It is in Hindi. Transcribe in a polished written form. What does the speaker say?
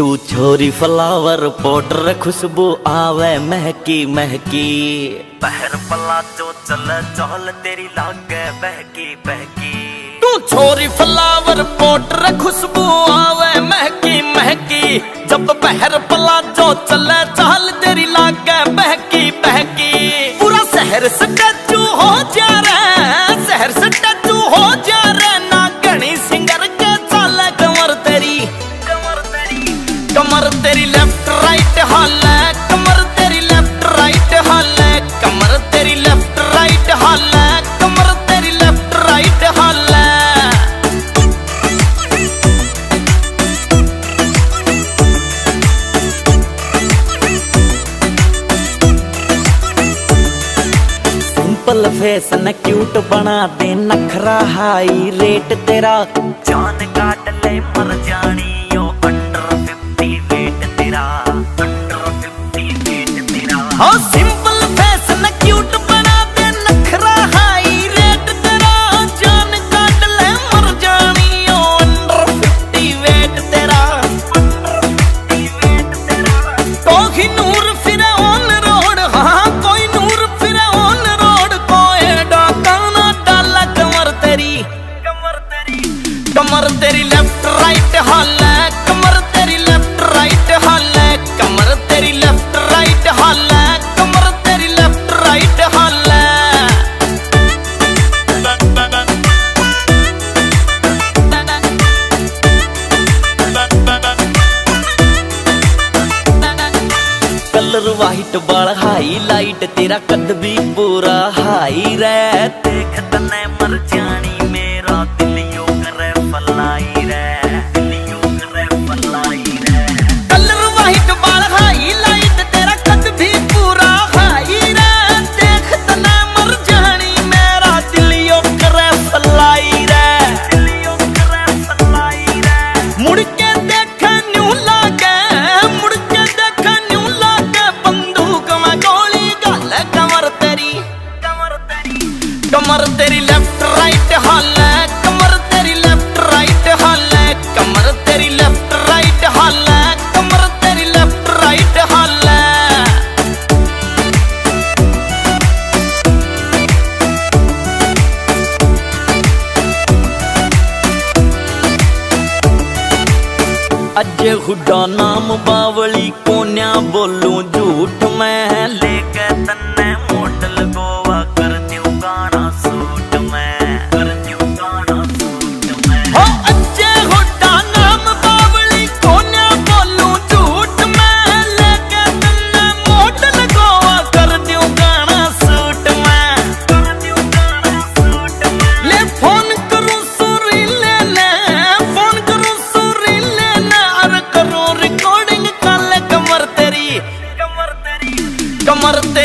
तू छोरी फ्लावर पाउडर खुशबू आवे महकी महकी। पहर पला जो चल चहल तेरी लागे बहकी बहकी। तू छोरी फ्लावर पाउडर खुशबू आवे महकी महकी। जब पहर पला जो चल चहल तेरी लागे बहकी बहकी। पूरा शहर स्टैचू हो जा रे, शहर स्टैचू हो जा रे। ना घनी सिंगर के चाल कमर तेरी, कमर तेरी लेफ्ट राइट हाल है। कमर तेरी लेफ्ट राइट हाल है। कमर तेरी लेफ्ट राइट हाल है। कमर तेरी लेफ्ट राइट हाल है। सिंपल फेस न क्यूट बना दे, नखरा हाई रेट तेरा। जान काट ले मर जानी यो अंडर 50 वेट तेरा, अंडर 50 वेट तेरा। हाँ सिंपल फेस न क्यूट बना दे, नखरा हाई रेट तेरा। जान काट ले मर जानी यो अंडर 50 वेट तेरा, अंडर 50 वेट तेरा। कोई नूर फिर ऑन रोड, हाँ कोई नूर फिर ऑन रोड। कोई डाका ना डाला कमर तेरी, कमर तेरी लेफ्ट राइट हाल है। कमर तेरी लेफ्ट राइट हाल है। कमर तेरी लेफ्ट राइट हाल है। कमर तेरी लेफ्ट राइट हाल है। कलर वाइट बाल हाई लाइट तेरा, कद भी पूरा हाई रे। देख तने मर जानी मेरा दिल यो करे फलाई रे, दिल यो करे फलाई रे। कलर वाइट बाल हाई लाइट तेरा, कद भी पूरा हाई रे। देख तने मर जानी मेरा दिल यो करे फलाई रे, दिल यो करे फलाई रे। मुड़ के देख न्यू लागे, मुड़ के देख न्यू लागे। बंदूक में गोली गाल कमर तेरी, कमर तेरी लेफ्ट राइट हाल है। कमर तेरी लेफ्ट राइट हाल है। कमर तेरी लेफ्ट राइट हाल है। कमर तेरी लेफ्ट राइट हाल है। अजय हुड्डा नाम बावली, कोन्या बोलूं झूठ मैं। लेके तन्ने मोटल गोवा कर दूं गाना सूट मैं, कर दूं गाना सूट मैं। हो अजय हुड्डा नाम बावली, कोन्या बोलूं झूठ मैं। लेके तन्ने मोटल गोवा कर दूं गाना सूट मैं, कर दूं गाना सूट मैं। ले फोन करूं सुरी ले ले, फोन करूं सुरी ले ले। अरे करूं रिकॉर्डिंग काले कमर तेरी, कमर तेरी, कमर तेरी।